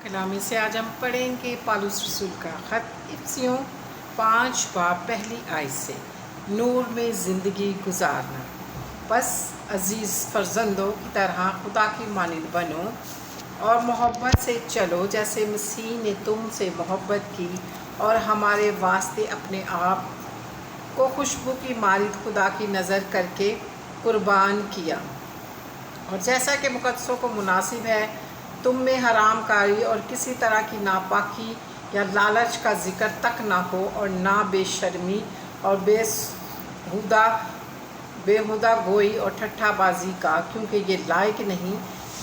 कलामी से आज हम पढ़ेंगे पालूस रसूल का ख़त इफ्सियों 5 बाब पहली आयत से। नूर में ज़िंदगी गुजारना। बस अज़ीज़ फ़र्ज़ंदों की तरह खुदा की मानिंद बनो और मोहब्बत से चलो जैसे मसीह ने तुमसे मोहब्बत की और हमारे वास्ते अपने आप को खुशबू की मारिद खुदा की नज़र करके कुर्बान किया। और जैसा कि मुक़द्दसों को मुनासिब है तुम में हराम कारी और किसी तरह की नापाकी या लालच का जिक्र तक ना हो और ना बेशर्मी और बेहुदा गोई और ठट्ठाबाजी का, क्योंकि ये लायक नहीं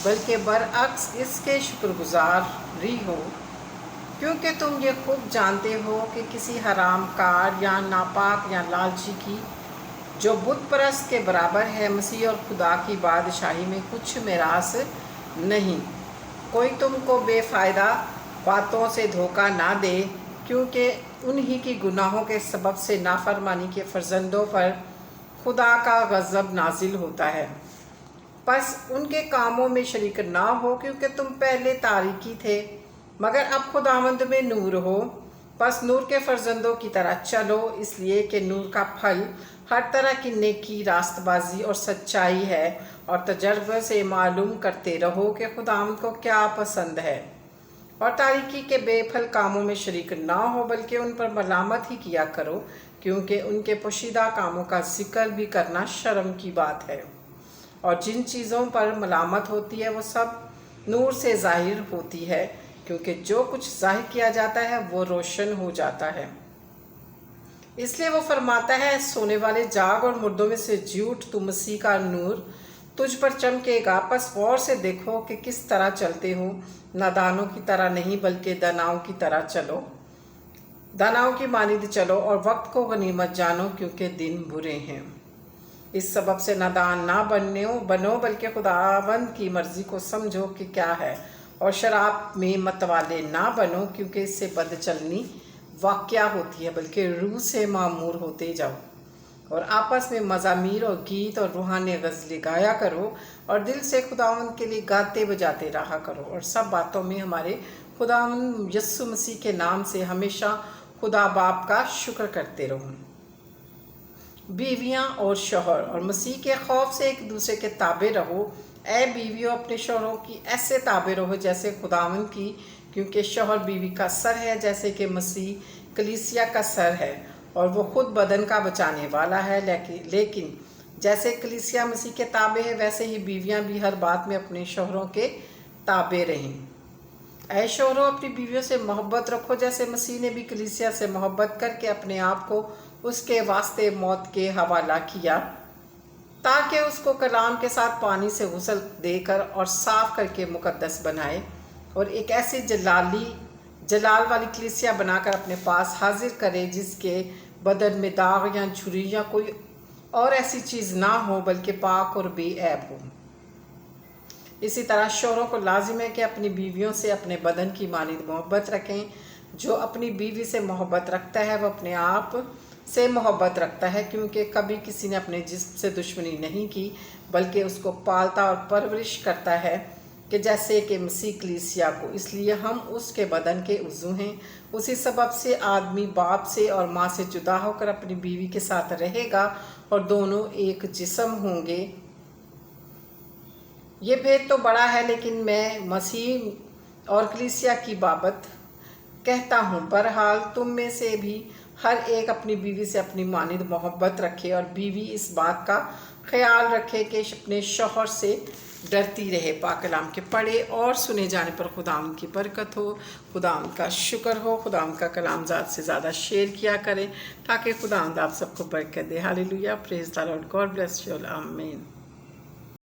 बल्कि बरअक्स इसके शुक्रगुजारी हो। क्योंकि तुम ये खूब जानते हो कि किसी हराम कार या नापाक या लालची की जो बुत परस्त के बराबर है मसीह और खुदा की बादशाही में कुछ मिरास नहीं। कोई तुमको बेफ़ायदा बातों से धोखा ना दे, क्योंकि उन्हीं की गुनाहों के सबब से नाफरमानी के फर्जंदों पर खुदा का गज़ब नाजिल होता है। बस उनके कामों में शरीक ना हो, क्योंकि तुम पहले तारीकी थे मगर अब खुदावंद में नूर हो। बस नूर के फर्जंदों की तरह चलो, इसलिए कि नूर का फल हर तरह की नेकी, रास्तबाजी और सच्चाई है, और तजर्बे से मालूम करते रहो कि खुदावंद को क्या पसंद है। और तारीकी के बेफल कामों में शरीक ना हो बल्कि उन पर मलामत ही किया करो, क्योंकि उनके पोशीदा कामों का जिक्र भी करना शर्म की बात है। और जिन चीज़ों पर मलामत होती है वो सब नूर से ज़ाहिर होती है, क्योंकि जो कुछ ज़ाहिर किया जाता है वो रोशन हो जाता है। इसलिए वो फरमाता है, सोने वाले जाग और मुर्दों में से जी उठ, तू मसीह का नूर तुझ पर चमकेगा। बस गौर से देखो कि किस तरह चलते हो, नादानों की तरह नहीं बल्कि दानाओं की तरह चलो। दानाओं की मानिंद चलो और वक्त को गनीमत जानो, क्योंकि दिन बुरे हैं। इस सबब से नादान ना बनो बल्कि खुदावंद की मर्ज़ी को समझो कि क्या है, और शराब में मतवाले ना बनो, क्योंकि इससे बदचलनी वाक़या होती है, बल्कि रूह से मामूर होते जाओ। और आपस में मज़ामीर और गीत और रूहानी गज़लें गाया करो, और दिल से खुदावंद के लिए गाते बजाते रहा करो, और सब बातों में हमारे खुदावंद यस्सु मसीह के नाम से हमेशा खुदा बाप का शुक्र करते रहो। बीवियाँ और शौहर और मसीह के खौफ से एक दूसरे के ताबे रहो। ऐ बीवियों, अपने शौहरों की ऐसे ताबे रहो जैसे खुदावंद की, क्योंकि शौहर बीवी का सर है, जैसे कि मसीह कलीसिया का सर है, और वो खुद बदन का बचाने वाला है। लेकिन जैसे कलीसिया मसीह के ताबे है, वैसे ही बीवियां भी हर बात में अपने शौहरों के ताबे रहें। ऐ शौहरों, अपनी बीवियों से मोहब्बत रखो जैसे मसीह ने भी कलीसिया से मोहब्बत करके अपने आप को उसके वास्ते मौत के हवाला किया, ताकि उसको कलाम के साथ पानी से गुस्ल देकर और साफ करके मुकद्दस बनाए, और एक ऐसी जलाल वाली कलीसिया बनाकर अपने पास हाजिर करे जिसके बदन में दाग या झुर्री या कोई और ऐसी चीज़ ना हो, बल्कि पाक और बेऐब हो। इसी तरह शौहरों को लाजिम है कि अपनी बीवियों से अपने बदन की मानिंद मोहब्बत रखें। जो अपनी बीवी से मोहब्बत रखता है वो अपने आप से मोहब्बत रखता है, क्योंकि कभी किसी ने अपने जिस्म से दुश्मनी नहीं की, बल्कि उसको पालता और परवरिश करता है कि जैसे कि मसीह कलीसिया को। इसलिए हम उसके बदन के उज़ू हैं। उसी सबब से आदमी बाप से और माँ से जुदा होकर अपनी बीवी के साथ रहेगा, और दोनों एक जिस्म होंगे। ये भेद तो बड़ा है, लेकिन मैं मसीह और कलीसिया की बाबत कहता हूँ। बहरहाल तुम में से भी हर एक अपनी बीवी से अपनी मानिंद मोहब्बत रखे, और बीवी इस बात का ख्याल रखे कि अपने शौहर से डरती रहे। पाक कलाम के पढ़े और सुने जाने पर खुदावंद की बरकत हो, खुदावंद का शुक्र हो। खुदावंद का कलाम ज़्यादा से ज़्यादा शेयर किया करें ताकि खुदावंद आप सबको बरकत दे। Hallelujah, praise the lord, God bless you all, आमीन।